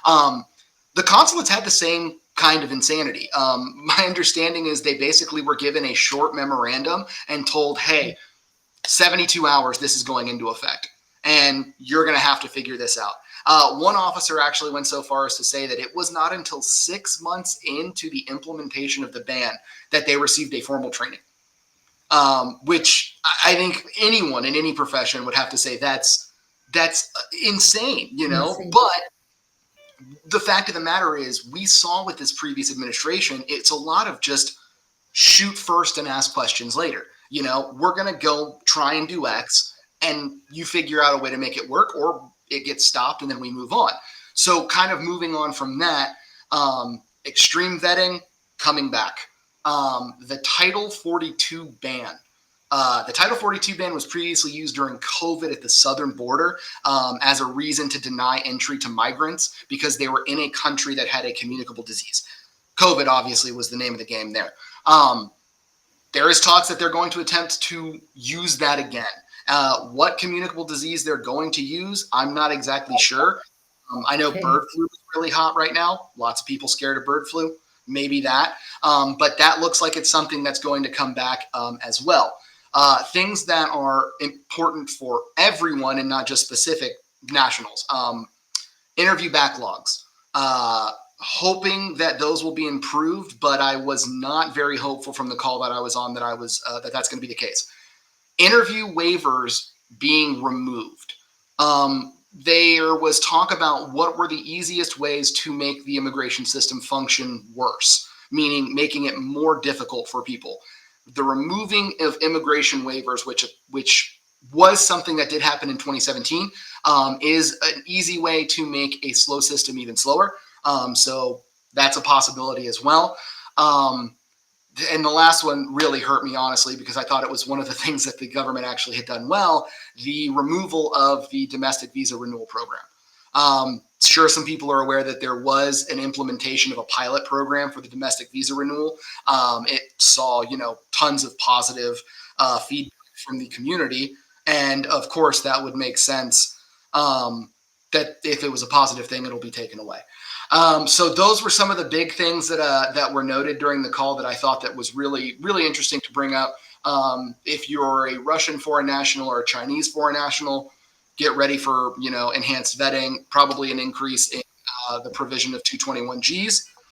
The consulates had the same kind of insanity. My understanding is they basically were given a short memorandum and told, hey, 72 hours, this is going into effect, and you're going to have to figure this out. One officer actually went so far as to say that it was not until 6 months into the implementation of the ban that they received a formal training, which I think anyone in any profession would have to say that's insane, Insane. But the fact of the matter is, we saw with this previous administration, it's a lot of just shoot first and ask questions later. We're going to go try and do X, and you figure out a way to make it work, or it gets stopped and then we move on. So kind of moving on from that, extreme vetting coming back. The Title 42 ban. The Title 42 ban was previously used during COVID at the southern border as a reason to deny entry to migrants because they were in a country that had a communicable disease. COVID obviously was the name of the game there. There is talks that they're going to attempt to use that again. What communicable disease they're going to use, I'm not exactly sure. I know bird flu is really hot right now. Lots of people scared of bird flu. Maybe that. But that looks like it's something that's going to come back as well. Things that are important for everyone and not just specific nationals. Interview backlogs. Hoping that those will be improved, but I was not very hopeful from the call that I was on that that's going to be the case. Interview waivers being removed. There was talk about what were the easiest ways to make the immigration system function worse, meaning making it more difficult for people. The removing of immigration waivers, which was something that did happen in 2017, is an easy way to make a slow system even slower. So that's a possibility as well. And the last one really hurt me, honestly, because I thought it was one of the things that the government actually had done well, the removal of the domestic visa renewal program. Sure, some people are aware that there was an implementation of a pilot program for the domestic visa renewal. It saw, tons of positive feedback from the community. And of course, that would make sense that if it was a positive thing, it'll be taken away. So those were some of the big things that were noted during the call that I thought that was really, really interesting to bring up. If you're a Russian foreign national or a Chinese foreign national, get ready for, enhanced vetting, probably an increase in the provision of 221Gs.